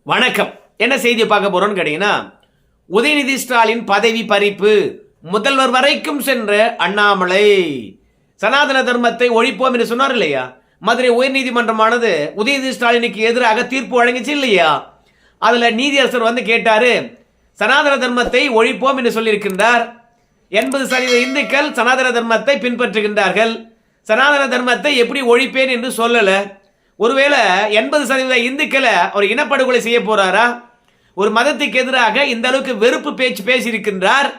வணக்கம். என்ன செய்தியை பார்க்க போறோம்னு கேட்டீங்கன்னா, உதயநிதி ஸ்டாலின் பதவி பறிப்பு, முதல்வர் வரைக்கும் சென்ற அண்ணாமலை சனாதன தர்மத்தை ஒழிப்போம் என்று சொன்னார் இல்லையா? மதுரை உயர்நீதிமன்றமானது உதயநிதி ஸ்டாலினுக்கு எதிராக தீர்ப்பு வழங்கிச்சு இல்லையா? அதுல நீதியரசர் வந்து கேட்டாரு, சனாதன தர்மத்தை ஒழிப்போம் என்று சொல்லியிருக்கின்றார். 80% இந்துக்கள் சனாதன தர்மத்தை பின்பற்றுகின்றார்கள். சனாதன தர்மத்தை எப்படி ஒழிப்பேன் என்று சொல்லல. ஒருவேளை 80% இந்துக்களை ஒரு இனப்படுகொலை செய்ய போறாரா? ஒரு மதத்துக்கு எதிராக இந்த அளவுக்கு வெறுப்பு பேச்சு பேசியிருக்கின்றார்,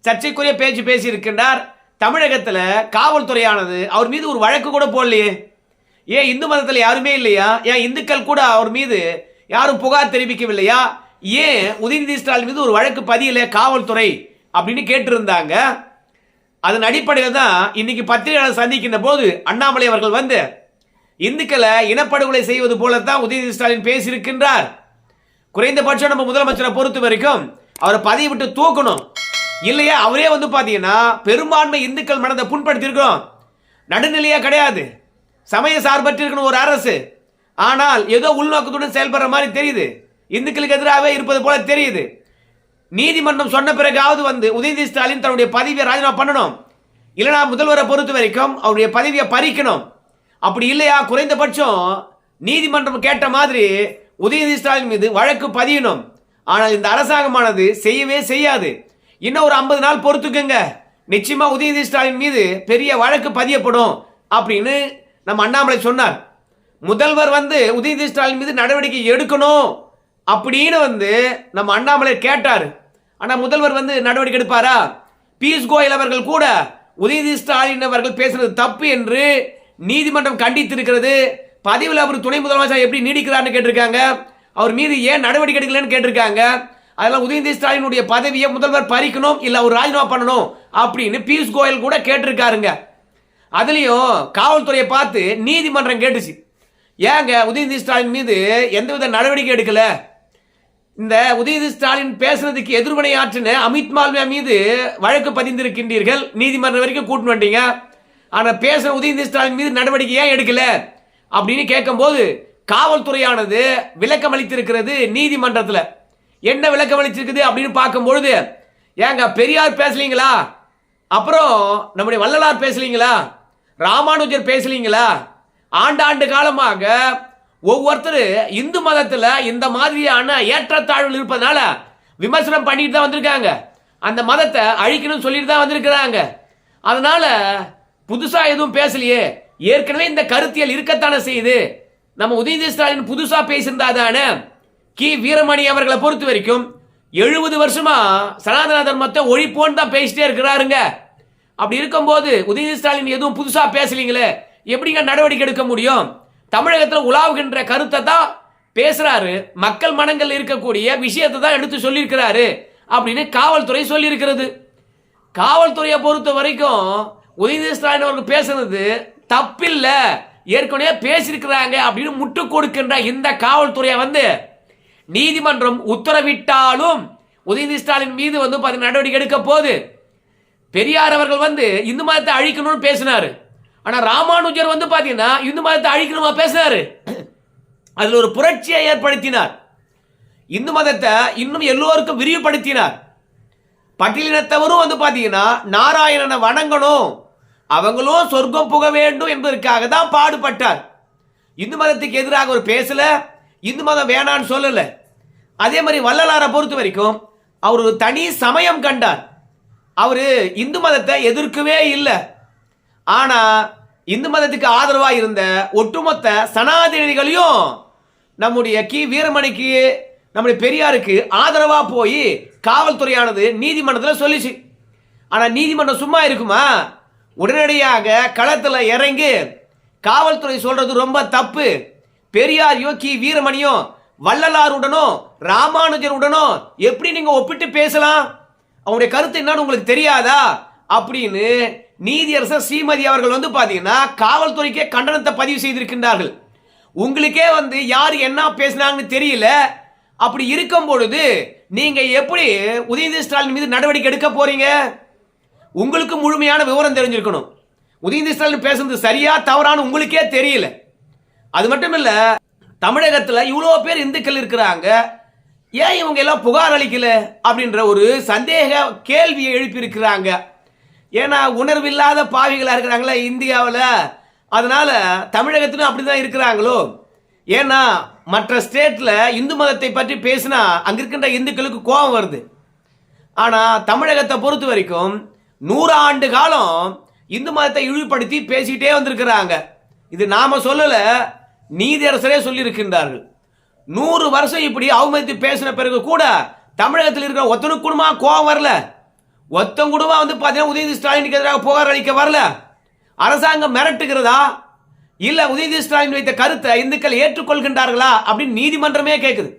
சர்ச்சைக்குரிய பேச்சு பேசியிருக்கின்றார். தமிழகத்தில் காவல்துறையானது அவர் மீது ஒரு வழக்கு கூட போடலையே. ஏன் இந்து மதத்தில் யாருமே இல்லையா? ஏன் இந்துக்கள் கூட அவர் மீது யாரும் புகார் தெரிவிக்கவில்லையா? ஏன் உதயநிதி ஸ்டாலின் மீது ஒரு வழக்கு பதியல காவல்துறை அப்படின்னு கேட்டிருந்தாங்க. அதன் அடிப்படையில் தான் இன்னைக்கு பத்திரிகையாளர் சந்திக்கின்ற போது அண்ணாமலை அவர்கள் வந்து இந்துக்களை இனப்படுகொலை செய்வது போலத்தான் உதயநிதி ஸ்டாலின் பேசியிருக்கின்றார். குறைந்தபட்சம் நம்ம முதலமைச்சரை பொறுத்த வரைக்கும் அவரை பதவி விட்டு தூக்கணும். இல்லையா அவரே வந்து பாத்தீங்கன்னா பெரும்பான்மை இந்துக்கள் மனதை புண்படுத்தியிருக்கிறோம். நடுநிலையா கிடையாது, சமய சார்பற்றிருக்கணும் ஒரு அரசு. ஆனால் ஏதோ உள்நோக்கத்துடன் செயல்படுற மாதிரி தெரியுது, இந்துக்களுக்கு எதிராகவே இருப்பது போல தெரியுது. நீதிமன்றம் சொன்ன பிறகாவது வந்து உதயநிதி ஸ்டாலின் தன்னுடைய பதவியை ராஜினாமா பண்ணணும். இல்லைனா முதல்வரை பொறுத்த வரைக்கும் அவருடைய பதவியை பறிக்கணும். அப்படி இல்லையா குறைந்தபட்சம் நீதிமன்றம் கேட்ட மாதிரி உதயநிதி ஸ்டாலின் மீது வழக்கு பதியணும். ஆனால் இந்த அரசாங்கமானது செய்யவே செய்யாது. இன்னும் ஒரு 50 நாள் பொறுத்துக்குங்க, நிச்சயமா உதயநிதி ஸ்டாலின் மீது பெரிய வழக்கு பதியப்படும் அப்படின்னு நம்ம அண்ணாமலை சொன்னார். முதல்வர் வந்து உதயநிதி ஸ்டாலின் மீது நடவடிக்கை எடுக்கணும் அப்படின்னு வந்து நம்ம அண்ணாமலை கேட்டார். ஆனா முதல்வர் வந்து நடவடிக்கை எடுப்பாரா? பியூஷ் கோயல் அவர்கள் கூட உதயநிதி ஸ்டாலின் அவர்கள் பேசுறது தப்பு என்று நீதிமன்றம் கண்டித்திருக்கிறது. பதவியில் அவர் துணை முதலமைச்சர் எப்படி நீடிக்கிறார்னு கேட்டிருக்காங்க. அவர் மீது ஏன் நடவடிக்கை எடுக்கலன்னு கேட்டிருக்காங்க. அதெல்லாம் உதயநிதி ஸ்டாலினுடைய பதவியை முதல்வர் பறிக்கணும், இல்ல அவர் ராஜினாமா பண்ணணும் அப்படின்னு பியூஷ் கோயல் கூட கேட்டிருக்காருங்க. அதுலயும் காவல்துறையை பார்த்து நீதிமன்றம் கேட்டுச்சு, ஏங்க உதயநிதி ஸ்டாலின் மீது எந்தவித நடவடிக்கை எடுக்கல? இந்த உதயநிதி ஸ்டாலின் பேசுறதுக்கு எதிர்வினை ஆற்றின அமித் மால்வியா மீது வழக்கு பதிந்திருக்கின்றீர்கள், நீதிமன்றம் வரைக்கும் கூட்டு வந்தீங்க. ஆனா பேசுற உதயநிதி ஸ்டாலின் மீது நடவடிக்கை ஏன் எடுக்கல அப்படின்னு கேட்கும் போது காவல்துறையானது விளக்கம் அளித்திருக்கிறது நீதிமன்றத்தில். என்ன விளக்கம் அளிச்சிருக்குது அப்படின்னு பார்க்கும் பொழுது, ஏங்க பெரியார் பேசலீங்களா, அப்புறம் நம்முடைய வள்ளலார் பேசலீங்களா, ராமானுஜர் பேசலீங்களா? ஆண்டாண்டு காலமாக ஒவ்வொருத்தர் இந்து மதத்தில் இந்த மாதிரியான ஏற்றத்தாழ்வுகள் இருப்பதனால விமர்சனம் பண்ணிட்டு தான் வந்திருக்காங்க. அந்த மதத்தை அழிக்கணும்னு சொல்லிட்டு தான் வந்திருக்கிறாங்க. அதனால புதுசா எதுவும் பேசலையே, ஏற்கனவே இந்த கருத்தியல் இருக்கத்தானே செய்யுது. நம்ம உதயநிதி ஸ்டாலின் புதுசா பேசியிருந்தா தானே. கி வீரமணி அவர்களை பொறுத்த வரைக்கும் 70 வருஷமா சனாதன தர்மத்தை ஒழிப்போன்னு தான் பேசிட்டே இருக்கிறாருங்க. அப்படி இருக்கும்போது உதயநிதி ஸ்டாலின் எதுவும் புதுசா பேசலீங்களே, எப்படிங்க நடவடிக்கை எடுக்க முடியும்? தமிழகத்தில் உலாவுகின்ற கருத்தை தான் பேசுறாரு, மக்கள் மனங்கள் இருக்கக்கூடிய விஷயத்தை தான் எடுத்து சொல்லியிருக்கிறாரு அப்படின்னு காவல்துறை சொல்லியிருக்கிறது. காவல்துறையை பொறுத்த வரைக்கும் உதயநிதி ஸ்டாலின் அவர்கள் பேசுறது தப்பில்ல, ஏற்கனவே பேசியிருக்கிறாங்க அப்படின்னு முட்டு கொடுக்கின்ற இந்த காவல்துறையை வந்து நீதிமன்றம் உத்தரவிட்டாலும் உதயநிதி ஸ்டாலின் மீது வந்து நடவடிக்கை எடுக்க போது. பெரியார் அவர்கள் வந்து இந்து மதத்தை அழிக்கணும்னு பேசினாரு. ஆனா ராமானுஜர் வந்து பாத்தீங்கன்னா இந்து மதத்தை அழிக்கணுமா பேசினாரு. அதுல ஒரு புரட்சியை ஏற்படுத்தினார். இந்து மதத்தை இன்னும் எல்லோருக்கும் விரிவுபடுத்தினார். பட்டியலினத்தவரும் வந்து பாத்தீங்கன்னா நாராயணனை வணங்கணும், அவங்களும் சொர்க்கம் புக வேண்டும் என்பதற்காக தான் பாடுபட்டார். இந்து மதத்துக்கு எதிராக ஒரு பேசல, இந்து மதம் வேணான்னு சொல்லல. அதே மாதிரி வள்ளலாரை பொறுத்த வரைக்கும் அவர் ஒரு தனி சமயம் கண்டார். அவரு இந்து மதத்தை எதிர்க்கவே இல்லை. ஆனா இந்து மதத்துக்கு ஆதரவா இருந்த ஒட்டுமொத்த சனாதனிகளையும் நம்முடைய கி வீரமணிக்கு, நம்முடைய பெரியாருக்கு ஆதரவா போய் காவல்துறையானது நீதிமன்றத்தில் சொல்லிச்சு. ஆனா நீதிமன்றம் சும்மா இருக்குமா? உடனடியாக களத்தில் இறங்கி காவல்துறை சொல்றது ரொம்ப தப்பு, பெரியாரையோ கி வீரமணியோ வள்ளலாருடனும் ராமானுஜருடனும் எப்படி நீங்க ஒப்பிட்டு பேசலாம்? அவங்களுடைய கருத்து என்னன்னு உங்களுக்கு தெரியாதா அப்படின்னு நீதியரசர் ஸ்ரீமதி அவர்கள் வந்து பாத்தீங்கன்னா காவல்துறைக்கே கண்டனத்தை பதிவு செய்திருக்கின்றார்கள். உங்களுக்கே வந்து யாரு என்ன பேசினாங்கன்னு தெரியல. அப்படி இருக்கும் பொழுது நீங்க எப்படி உதயநிதி ஸ்டாலின் மீது நடவடிக்கை எடுக்க போறீங்க? உங்களுக்கு முழுமையான விவரம் தெரிஞ்சிருக்கணும். உதயநிதி ஸ்டாலின் பேசுறது சரியா தவறான உங்களுக்கே தெரியல. அது மட்டும் இல்ல, தமிழகத்துல இவ்வளோ பேர் இந்துக்கள் இருக்கிறாங்க, ஏன் இவங்க எல்லாம் புகார் அளிக்கல அப்படின்ற ஒரு சந்தேக கேள்வியை எழுப்பியிருக்கிறாங்க. ஏன்னா உணர்வில்லாத பாவிகளா இருக்கிறாங்களா இந்தியாவில், அதனால தமிழகத்திலும் அப்படிதான் இருக்கிறாங்களோ. ஏன்னா மற்ற ஸ்டேட்ல இந்து மதத்தை பற்றி பேசினா அங்க இருக்கின்ற இந்துக்களுக்கு கோபம் வருது. ஆனா தமிழகத்தை பொறுத்த வரைக்கும் 100 ஆண்டு காலம் இந்து மதத்தை இழிவுபடுத்தி பேசிக்கிட்டே வந்திருக்கிறாங்க. இது நாம சொல்லல, நீதியரசரே சொல்லி இருக்கின்றார்கள். 100 வருஷம் இப்படி அவமதித்து பேசின பிறகு கூட தமிழகத்தில் இருக்கிற ஒத்தனுக்கு குடும்பமா கோபம் வரல. ஒத்தன் குடும்பம் வந்து பார்த்தீங்கன்னா உதயநிதி ஸ்டாலினுக்கு எதிராக புகார் அளிக்க வரல. அரசாங்கம் மிரட்டுகிறதா இல்ல உதயநிதி ஸ்டாலின் வைத்த கருத்தை இந்துக்கள் ஏற்றுக்கொள்கின்றார்களா அப்படின்னு நீதிமன்றமே கேட்குது.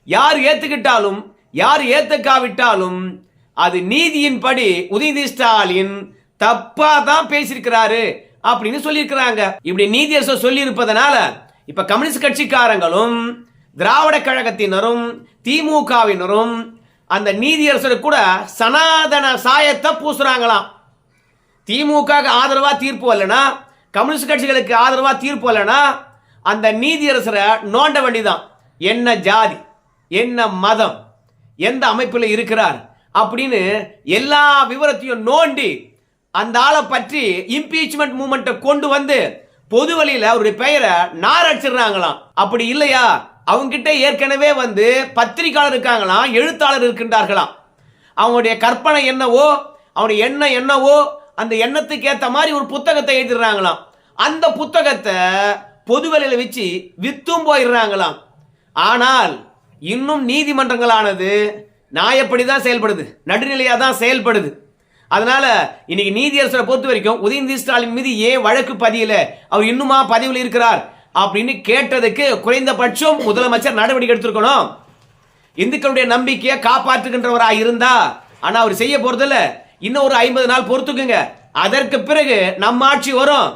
யார் ஏத்துக்கிட்டாலும் யார் ஏத்துக்காவிட்டாலும் அது நீதியின் படி உதயநிதி ஸ்டாலின் தப்பா தான் பேசியிருக்கிறாரு அப்படின்னு சொல்லியிருக்கிறாங்க. இப்படி நீதியரசர் சொல்லி இருப்பதனால இப்ப கம்யூனிஸ்ட் கட்சிக்காரங்களும் திராவிட கழகத்தினரும் திமுகவினரும் அந்த நீதியரசர் கூட சனாதன சாயத்தை பூசுறாங்களாம். திமுக ஆதரவா தீர்ப்பு வரலனா, கம்யூனிஸ்ட் கட்சிகளுக்கு ஆதரவா தீர்ப்பு வரலனா அந்த நீதியரசரை நோண்ட வேண்டிதான். என்ன ஜாதி, என்ன மதம், எந்த அமைப்பில் இருக்கிறார் அப்படின்னு எல்லா விவரத்தையும் நோண்டி அந்த ஆளை பற்றி இம்பீச்மெண்ட் மூவ்மெண்ட்டை கொண்டு வந்து பொது வழியில் அவருடைய பெயரை நாரடிச்சிடுறாங்களாம். அப்படி இல்லையா அவங்க கிட்ட ஏற்கனவே வந்து பத்திரிகையாளர் இருக்காங்களாம், எழுத்தாளர் இருக்கின்றார்களாம். அவங்களுடைய கற்பனை என்னவோ, அவனுடைய எண்ணம் என்னவோ, அந்த எண்ணத்துக்கு ஏற்ற மாதிரி ஒரு புத்தகத்தை எழுதிடுறாங்களாம். அந்த புத்தகத்தை பொதுவெளியில் வச்சு வித்தும் போயிடுறாங்களாம். ஆனால் இன்னும் நீதிமன்றங்களானது நியாயப்படி தான் செயல்படுது, நடுநிலையாக தான் செயல்படுது. அதனால இன்னைக்கு நீதியரசரை பொறுத்த வரைக்கும் உதயநிதி ஸ்டாலின் மீது ஏன் வழக்கு பதியல, அவர் இன்னுமா பதிவில் இருக்கிறார் அப்படின்னு கேட்டதுக்கு குறைந்தபட்சம் முதலமைச்சர் நடவடிக்கை எடுத்திருக்கணும். இந்துக்களுடைய நம்பிக்கையை காப்பாற்றுகின்றவராக இருந்தா, ஆனா அவர் செய்ய போறதில்ல. இன்னும் ஒரு 50 நாள் பொறுத்துக்குங்க, அதற்கு பிறகு நம்ம ஆட்சி வரும்.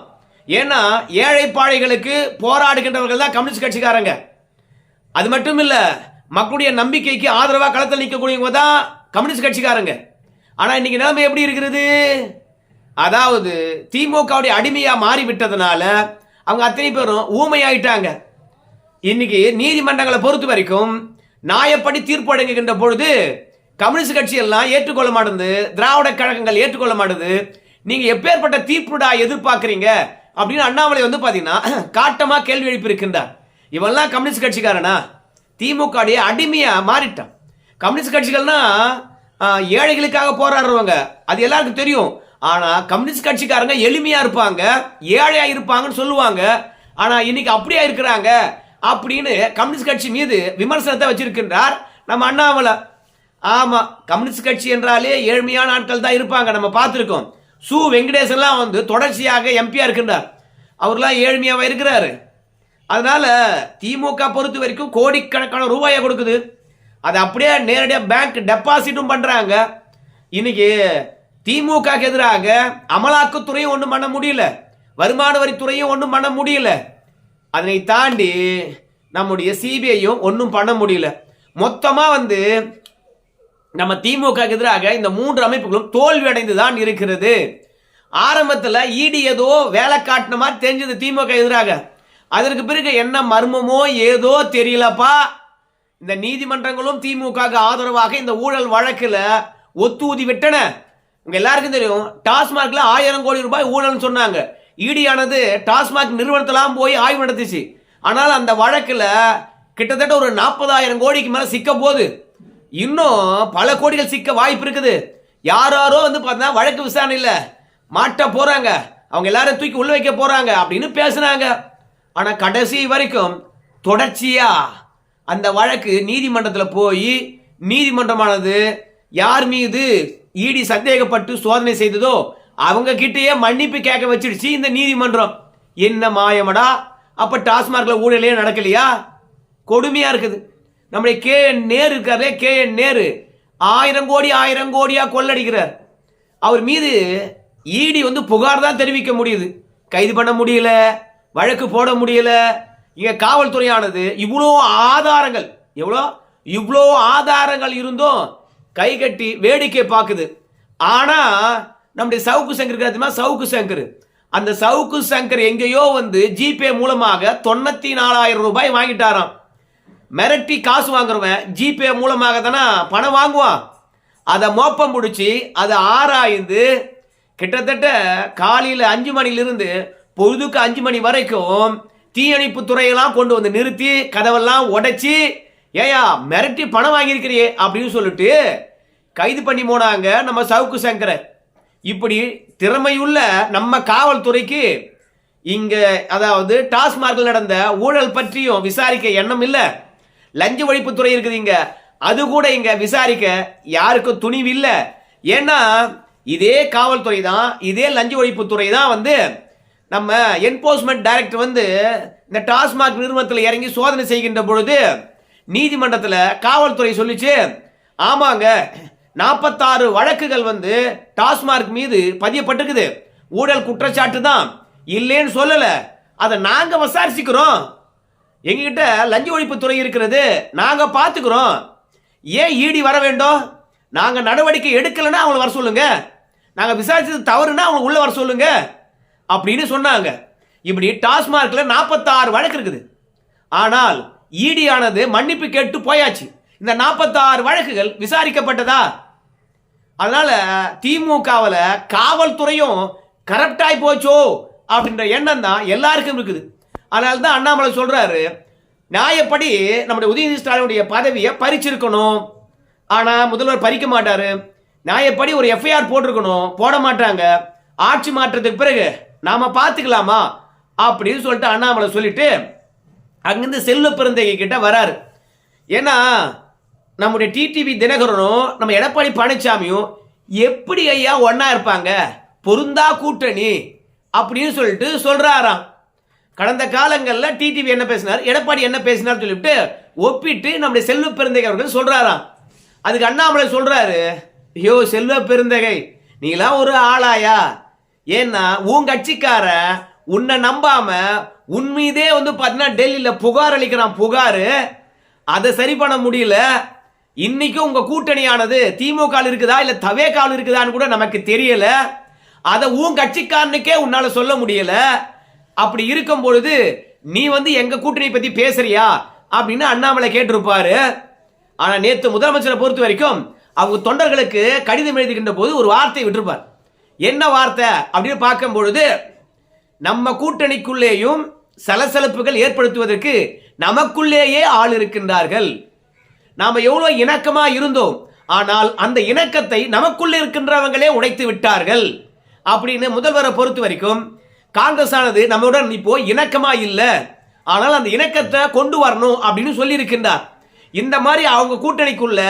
ஏன்னா ஏழை பாழைகளுக்கு போராடுகின்றவர்கள் தான் கம்யூனிஸ்ட் கட்சிக்காரங்க. அது மட்டும் இல்ல, மக்களுடைய நம்பிக்கைக்கு ஆதரவா களத்தில் நிற்கக்கூடியவங்க தான் கம்யூனிஸ்ட் கட்சிக்காரங்க. ஆனா இன்னைக்கு நிலைமை எப்படி இருக்கிறது? அதாவது திமுகவுடைய அடிமையா மாறிவிட்டதுனால அவங்க அத்தனை பேரும் ஊமையாயிட்டாங்க. இன்னைக்கு நீதிமன்றங்களை பொறுத்த வரைக்கும் நியாயப்படி தீர்ப்பு வழங்குகின்ற பொழுது கம்யூனிஸ்ட் கட்சி எல்லாம் ஏற்றுக்கொள்ள மாட்டேது, திராவிட கழகங்கள் ஏற்றுக்கொள்ள மாட்டேது. நீங்க எப்பேற்பட்ட தீர்ப்புடா எதிர்பார்க்கறீங்க அப்படின்னு அண்ணாமலை வந்து பாத்தீங்கன்னா காட்டமா கேள்வி எழுப்பி இருக்கின்றார். இவெல்லாம் கம்யூனிஸ்ட் கட்சிக்காரனா? திமுக அடிமையா மாறிட்டான். கம்யூனிஸ்ட் கட்சிகள்னா ஏழைகளுக்காக போராடுறவங்க, அது எல்லாருக்கும் தெரியும். ஆனா கம்யூனிஸ்ட் கட்சிக்காரங்க எளிமையா இருப்பாங்க, ஏழையா இருப்பாங்கன்னு சொல்லுவாங்க. ஆனா இன்னைக்கு அப்படியா இருக்கிறாங்க அப்படின்னு கம்யூனிஸ்ட் கட்சி மீது விமர்சனத்தை வச்சிருக்கின்றார் நம்ம அண்ணாமலை. ஆமா, கம்யூனிஸ்ட் கட்சி என்றாலே ஏழ்மையான ஆட்கள் தான் இருப்பாங்க, நம்ம பார்த்துருக்கோம். சு வெங்கடேசன்லாம் வந்து தொடர்ச்சியாக எம்பியா இருக்கின்றார், அவர்லாம் ஏழ்மையாவா இருக்கிறாரு. அதனால திமுக பொறுத்த வரைக்கும் கோடிக்கணக்கான ரூபாயை கொடுக்குது, அதை அப்படியே நேரடியாக பேங்க் டெபாசிட்டும் பண்றாங்க. இன்னைக்கு திமுக எதிராக அமலாக்கத்துறையும் ஒன்றும் பண்ண முடியல, வருமான வரித்துறையும் ஒன்றும் பண்ண முடியல, அதனை தாண்டி நம்முடைய சிபிஐயும் ஒன்றும் பண்ண முடியல. மொத்தமா வந்து நம்ம திமுக எதிராக இந்த 3 அமைப்புகளும் தோல்வி அடைந்து தான் இருக்கிறது. ஆரம்பத்தில் இடி ஏதோ வேலை காட்டின மாதிரி தெரிஞ்சது திமுக எதிராக. அதற்கு பிறகு என்ன மர்மமோ ஏதோ தெரியலப்பா, இந்த நீதிமன்றங்களும் திமுக ஆதரவாக இந்த ஊழல் வழக்கில் ஒத்துஊதி விட்டன. உங்க எல்லாருக்கும் தெரியும், டாஸ்மாக்ல 1000 கோடி ரூபாய் ஊழல் சொன்னாங்க. இடியானது டாஸ்மாக் நிறுவனத்தெல்லாம் போய் ஆய்வு நடத்திச்சு. ஆனால் அந்த வழக்கில் கிட்டத்தட்ட ஒரு 40,000 கோடிக்கு மேல சிக்க போது, இன்னும் பல கோடிகள் சிக்க வாய்ப்பு இருக்குது. யாரோ வந்து பார்த்தா வழக்கு விசாரணையில் மாட்ட போறாங்க, அவங்க எல்லாரும் தூக்கி உள்ள வைக்க போறாங்க அப்படின்னு பேசுனாங்க. ஆனா கடைசி வரைக்கும் தொடர்ச்சியா அந்த வழக்கு நீதிமன்றத்தில் போய் நீதிமன்றமானது யார் மீது இடி சந்தேகப்பட்டு சோதனை செய்ததோ அவங்க கிட்டேயே மன்னிப்பு கேட்க வச்சிடுச்சு இந்த நீதிமன்றம். என்ன மாயமடா, அப்ப டாஸ்மார்க்ல ஊழலே நடக்கலையா? கொடுமையா இருக்குது. நம்முடைய KN நேரு இருக்காரு, KN நேரு 1000 கோடியா கொள்ளடிக்கிறார். அவர் மீது இடி வந்து புகார் தான் தெரிவிக்க முடியுது, கைது பண்ண முடியல, வழக்கு போட முடியல. இங்க காவல்துறையானது இவ்வளோ ஆதாரங்கள் இருந்தும் கை கட்டி வேடிக்கை பார்க்குது. ஆனா நம்முடைய சவுக்கு சங்கர், சவுக்கு சங்கர் அந்த சவுக்கு சங்கர் எங்கேயோ வந்து ஜிபே மூலமாக 94,000 ரூபாய் வாங்கிட்டாராம். மிரட்டி காசு வாங்குறவன் ஜிபே மூலமாக தானே பணம் வாங்குவான். அதை மோப்பம் பிடிச்சி அதை ஆராய்ந்து கிட்டத்தட்ட காலையில் 5 மணிலிருந்து பொழுதுக்கு 5 மணி வரைக்கும் தீயணைப்பு துறையெல்லாம் கொண்டு வந்து நிறுத்தி கதவெல்லாம் உடைச்சி ஏயா மிரட்டி பணம் வாங்கியிருக்கிறியே அப்படின்னு சொல்லிட்டு கைது பண்ணி போனாங்க நம்ம சவுக்கு சங்கரை. இப்படி திறமையுள்ள நம்ம காவல்துறைக்கு இங்க அதாவது டாஸ்மார்க்கில் நடந்த ஊழல் பற்றியும் விசாரிக்க எண்ணம் இல்லை. லஞ்ச ஒழிப்புத்துறை இருக்குது இங்க, அது கூட இங்க விசாரிக்க யாருக்கும் துணிவு இல்லை. ஏன்னா இதே காவல்துறை தான், இதே லஞ்ச ஒழிப்புத்துறை தான் வந்து நம்ம என்போர்ஸ்மெண்ட் டைரக்டர் வந்து இந்த டாஸ்மாக் நிறுவனத்தில் இறங்கி சோதனை செய்கின்ற பொழுது நீதிமன்றத்தில் காவல்துறை சொல்லிச்சு, ஆமாங்க 46 வழக்குகள் வந்து டாஸ்மாக் மீது பதியப்பட்டிருக்குது, ஊழல் குற்றச்சாட்டு தான், இல்லைன்னு சொல்லல, அதை நாங்க விசாரிச்சுக்கிறோம், எங்ககிட்ட லஞ்ச ஒழிப்புத்துறை இருக்கிறது, நாங்க பாத்துக்கிறோம், ஏன் ஈடி வர வேண்டும், நாங்க நடவடிக்கை எடுக்கலன்னா அவங்களை வர சொல்லுங்க, நாங்க விசாரிச்சது தவறுனா அவங்க உள்ள வர சொல்லுங்க அப்படின்னு சொன்னாங்க. இப்படி டாஸ்மார்க்ல 46 வழக்கு இருக்குது. ஆனால் ஈடி ஆனது மன்னிப்பு கேட்டு போயாச்சு. இந்த 46 வழக்குகள் விசாரிக்கப்பட்டதா? அதனால திமுகவில் காவல்துறையும் கரப்டாய் போச்சோ அப்படின்ற எண்ணம் தான் எல்லாருக்கும் இருக்குது. அதனால தான் அண்ணாமலை சொல்றாரு, நியாயப்படி நம்முடைய உதயநிதி ஸ்டாலினுடைய பதவியை பறிச்சிருக்கணும், ஆனா முதல்வர் பறிக்க மாட்டாரு, நியாயப்படி ஒரு எஃப்ஐஆர் போட்டிருக்கணும், போட மாட்டாங்க, ஆட்சி மாற்றத்துக்கு பிறகு நாம பார்த்துக்கலாமா அப்படின்னு சொல்லிட்டு அண்ணாமலை சொல்லிட்டு அங்கிருந்து செல்வ பெருந்தகை கிட்ட வராரு. ஏன்னா நம்முடைய டிடிவி தினகரனும் நம்ம எடப்பாடி பழனிசாமியும் எப்படி ஐயா ஒன்னா இருப்பாங்க, பொருந்தா கூட்டணி அப்படின்னு சொல்லிட்டு சொல்றாராம். கடந்த காலங்களில் டிடிவி என்ன பேசினார், எடப்பாடி என்ன பேசினார் சொல்லிட்டு ஒப்பிட்டு நம்முடைய செல்வ பெருந்தகை அவர்கள் சொல்றாராம். அதுக்கு அண்ணாமலை சொல்றாரு, ஐயோ செல்வ பெருந்தகை நீலாம் ஒரு ஆளாயா, ஏன்னா உன் கட்சிக்கார உன்னை நம்பாம உன் மீதே வந்து பார்த்தீங்கன்னா டெல்லியில் புகார் அளிக்கிறான், புகார் அதை சரி பண்ண முடியல, இன்னைக்கும் உங்க கூட்டணியானது திமுக இருக்குதா இல்ல தவேகால் இருக்குதான்னு கூட நமக்கு தெரியல, அதை உன் கட்சிக்காரனுக்கே உன்னால சொல்ல முடியல, அப்படி இருக்கும் பொழுது நீ வந்து எங்க கூட்டணி பத்தி பேசுறியா அப்படின்னு அண்ணாமலை கேட்டிருப்பாரு. ஆனா நேத்து முதலமைச்சரை பொறுத்த வரைக்கும் அவங்க தொண்டர்களுக்கு கடிதம் எழுதுகின்ற போது ஒரு வார்த்தை விட்டிருப்பார். என்ன வார்த்தை அப்படின்னு பார்க்கும் பொழுது, நம்ம கூட்டணிக்குள்ளேயும் சலசலப்புகள் ஏற்படுத்துவதற்கு நமக்குள்ளேயே ஆள் இருக்கின்றார்கள், நாம எவ்வளவு இணக்கமா இருந்தோம், ஆனால் அந்த இணக்கத்தை நமக்குள்ள இருக்கின்றவங்களே உடைத்து விட்டார்கள் அப்படின்னு முதல்வரை பொறுத்த வரைக்கும் காங்கிரஸ் ஆனது நம்முடன் இப்போ இணக்கமா இல்லை, ஆனால் அந்த இணக்கத்தை கொண்டு வரணும் அப்படின்னு சொல்லி இருக்கின்றார். இந்த மாதிரி அவங்க கூட்டணிக்குள்ள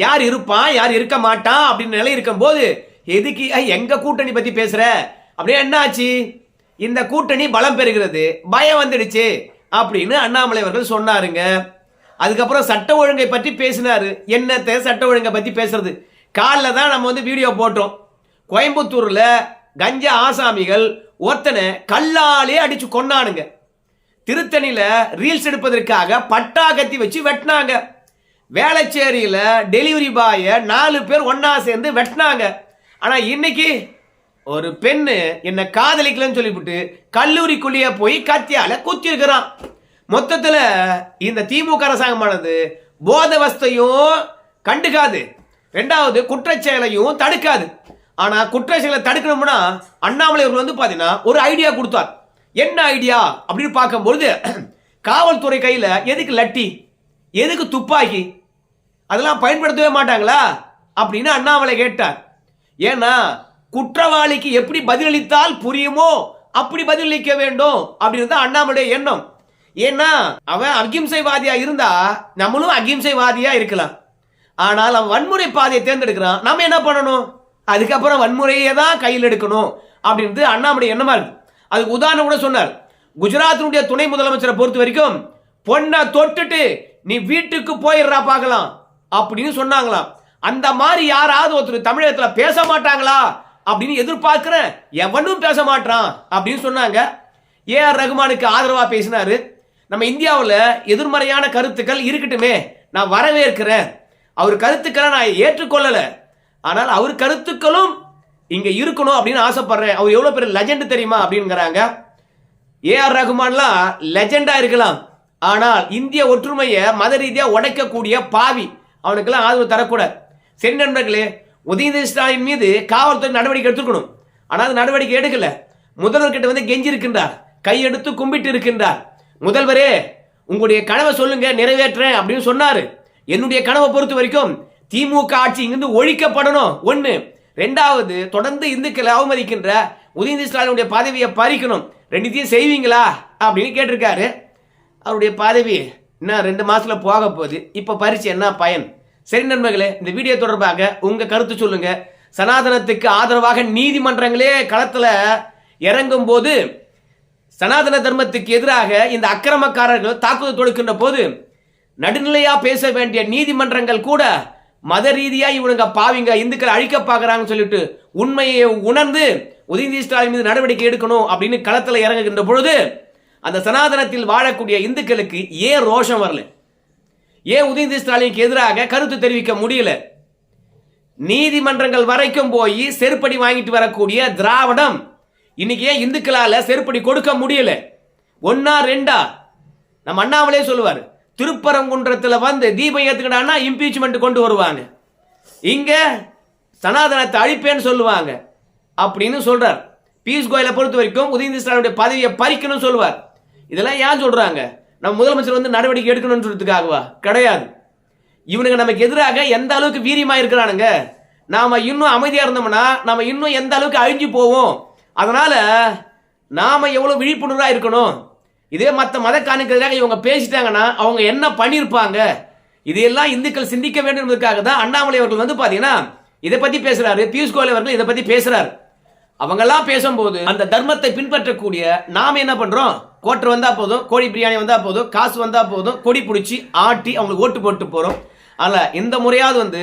யார் இருப்பான் யார் இருக்க மாட்டான் அப்படின்னு நிலை இருக்கும் போது எதுக்கு எங்க கூட்டணி பத்தி பேசுற அப்படியே என்ன ஆச்சு, இந்த கூட்டணி பலம் பெறுகிறது, பயம் வந்துடுச்சு அப்படின்னு அண்ணாமலை அவர்கள் சொன்னாருங்க. அதுக்கப்புறம் சட்ட ஒழுங்கை பற்றி பேசினாரு. என்னத்தை சட்ட ஒழுங்கை பற்றி பேசுறது, காலில் தான் நம்ம வந்து வீடியோ போட்டோம். கோயம்புத்தூர்ல கஞ்சா ஆசாமிகள் ஒருத்தனை கல்லாலே அடிச்சு கொன்னானுங்க. திருத்தணியில ரீல்ஸ் எடுப்பதற்காக பட்டா கத்தி வச்சு வெட்டினாங்க. வேளச்சேரியில டெலிவரி பாய 4 பேர் ஒன்னா சேர்ந்து வெட்டினாங்க. ஆனா இன்னைக்கு ஒரு பெண்ணு என்ன காதலிக்கலன்னு சொல்லிவிட்டு கல்லூரிக்குள்ளேயே போய் கத்தியால குத்தி இருக்கிறான். மொத்தத்துல இந்த திமுக அரசாங்கமானது போதவஸ்தையும் கண்டுக்காது, ரெண்டாவது குற்றச்செயலையும் தடுக்காது. ஆனா குற்றச்செயலை தடுக்கணும்னா அண்ணாமலை அவர்கள் வந்து பாத்தீங்கன்னா ஒரு ஐடியா கொடுத்தார். என்ன ஐடியா அப்படின்னு பார்க்கும்பொழுது, காவல்துறை கையில எதுக்கு லட்டி, எதுக்கு துப்பாக்கி, அதெல்லாம் பயன்படுத்தவே மாட்டாங்களா அப்படின்னு அண்ணாமலை கேட்டார். ஏன்னா குற்றவாளிக்கு எப்படி பதிலளித்தால் புரியுமோ அப்படி பதிலளிக்க வேண்டும் அப்படின்னு தான் அண்ணாமலை எண்ணம். ஏன்னா அவன் அகிம்சைவாதியா இருந்தா நம்மளும் அகிம்சைவாதியா இருக்கலாம், ஆனால் அவன் வன்முறை பாதையை தேர்ந்தெடுக்கிறான், நம்ம என்ன பண்ணணும், அதுக்கப்புறம் வன்முறையை தான் கையில் எடுக்கணும் அப்படின்றது அண்ணாமலை எண்ணமா இருக்கு. அதுக்கு உதாரணம் கூட சொன்னார். குஜராத்தினுடைய துணை முதலமைச்சரை பொறுத்த வரைக்கும் பொண்ணை தொட்டுட்டு நீ வீட்டுக்கு போயிடுறா பார்க்கலாம் அப்படின்னு சொன்னாங்களாம். அந்த மாதிரி யாராவது ஒருத்தர் தமிழகத்தில் பேச மாட்டாங்களா அப்படின்னு எதிர்பார்க்கிறேன், எவனும் பேச மாட்டான் அப்படின்னு சொன்னாங்க. ஏஆர் ரகுமானுக்கு ஆதரவா பேசினாரு. நம்ம இந்தியாவில் எதிர்மறையான கருத்துக்கள் இருக்கட்டுமே, நான் வரவேற்கிறேன், அவர் கருத்துக்களை நான் ஏற்றுக்கொள்ளல, ஆனால் அவர் கருத்துக்களும் இங்க இருக்கணும் அப்படின்னு ஆசைப்படுறேன். அவர் எவ்வளவு பெரிய லெஜெண்ட் தெரியுமா அப்படிங்கிறாங்க. ஏஆர் ரகுமான்லாம் லெஜெண்டா இருக்கலாம், ஆனால் இந்திய ஒற்றுமையை மத ரீதியா உடைக்கக்கூடிய பாவி, அவனுக்கெல்லாம் ஆதரவு தரக்கூடாது. சரி நண்பர்களே, உதயநிதி ஸ்டாலின் மீது காவல்துறை நடவடிக்கை எடுத்துக்கணும். ஆனால் அது நடவடிக்கை எடுக்கல. முதல்வர்கிட்ட வந்து கெஞ்சி இருக்கின்றார், கையெடுத்து கும்பிட்டு இருக்கின்றார். முதல்வரே, உங்களுடைய கனவை சொல்லுங்க, நிறைவேற்றேன் அப்படின்னு சொன்னாரு. என்னுடைய கனவை பொறுத்த வரைக்கும் திமுக ஆட்சி இங்கிருந்து ஒழிக்கப்படணும் ஒண்ணு. ரெண்டாவது, தொடர்ந்து இந்துக்களை அவமதிக்கின்ற உதயநிதி ஸ்டாலினுடைய பதவியை பறிக்கணும். ரெண்டுத்தையும் செய்வீங்களா அப்படின்னு கேட்டிருக்காரு. அவருடைய பதவி இன்னும் 2 மாசத்துல போக போகுது. இப்ப பறிச்சு என்ன பயன்? சரி நண்பர்களே, இந்த வீடியோ தொடர்பாக உங்க கருத்து சொல்லுங்க. சனாதனத்துக்கு ஆதரவாக நீதிமன்றங்களே களத்துல இறங்கும் போது, சனாதன தர்மத்துக்கு எதிராக இந்த அக்கிரமக்காரர்கள் தாக்குதல் தொடுக்கின்ற போது நடுநிலையா பேச வேண்டிய நீதிமன்றங்கள் கூட மத ரீதியா இவனுங்க பாவிங்க இந்துக்கள் அழிக்க பாக்குறாங்கன்னு சொல்லிட்டு உண்மையை உணர்ந்து உதயநிதி ஸ்டாலின் மீது நடவடிக்கை எடுக்கணும் அப்படின்னு களத்துல இறங்குகின்ற பொழுது, அந்த சனாதனத்தில் வாழக்கூடிய இந்துக்களுக்கு ஏன் ரோஷம் வரல? ஏன் உதயநிதி ஸ்டாலினுக்கு எதிராக கருத்து தெரிவிக்க முடியல? நீதிமன்றங்கள் வரைக்கும் போய் செருப்படி வாங்கிட்டு வரக்கூடிய திராவிடம் இன்னைக்கு ஏன் இந்துக்களால செருப்படி கொடுக்க முடியல? 1 2 நம்ம அண்ணாமலே சொல்லுவார், திருப்பரங்குன்றத்துல வந்து தீபம் ஏத்துக்கிட்டான்னா இம்பீச்மெண்ட் கொண்டு வருவாங்க, இங்க சனாதனத்தை அழிப்பேன்னு சொல்லுவாங்க அப்படின்னு சொல்றார். பியூஷ் கோயலை பொறுத்த வரைக்கும் உதயநிதி ஸ்டாலினுடைய பதவியை பறிக்கணும்னு சொல்லுவார். இதெல்லாம் ஏன் சொல்றாங்க? நம்ம முதலமைச்சர் வந்து நடவடிக்கை எடுக்கணும்னு சொல்றதுக்காகவா? கிடையாது. இவனுங்க நமக்கு எதிராக எந்த அளவுக்கு வீரியமா இருக்கிறானுங்க, நாம இன்னும் அமைதியா இருந்தோம்னா நாம இன்னும் எந்த அளவுக்கு அழிஞ்சு போவோம். அதனால நாம எவ்வளவு விழிப்புணர்வா இருக்கணும். இதே மற்ற மத காணிக்கிறதுக்காக இவங்க பேசிட்டாங்கன்னா அவங்க என்ன பண்ணியிருப்பாங்க, இதையெல்லாம் இந்துக்கள் சிந்திக்க வேண்டும் என்பதற்காக தான் அண்ணாமலை அவர்கள் வந்து பாத்தீங்கன்னா இதை பத்தி பேசுறாரு. பியூஷ் கோயல் அவர்கள் இதை பத்தி பேசுறாரு. அவங்கெல்லாம் பேசும்போது அந்த தர்மத்தை பின்பற்றக்கூடிய நாம என்ன பண்றோம்? கோட்டர் வந்தா போதும், கோழி பிரியாணி வந்தா போதும், காசு வந்தா போதும், கொடி பிடிச்சி ஆட்டி அவங்களுக்கு ஓட்டு போட்டு போறோம். அல்ல, இந்த முறையாவது வந்து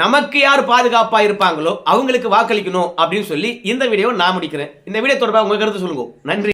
நமக்கு யார் பாதுகாப்பா இருப்பாங்களோ அவங்களுக்கு வாக்களிக்கணும் அப்படின்னு சொல்லி இந்த வீடியோவை நான் முடிக்கிறேன். இந்த வீடியோ தொடர்பாக உங்க கருத்து சொல்லுங்க. நன்றி.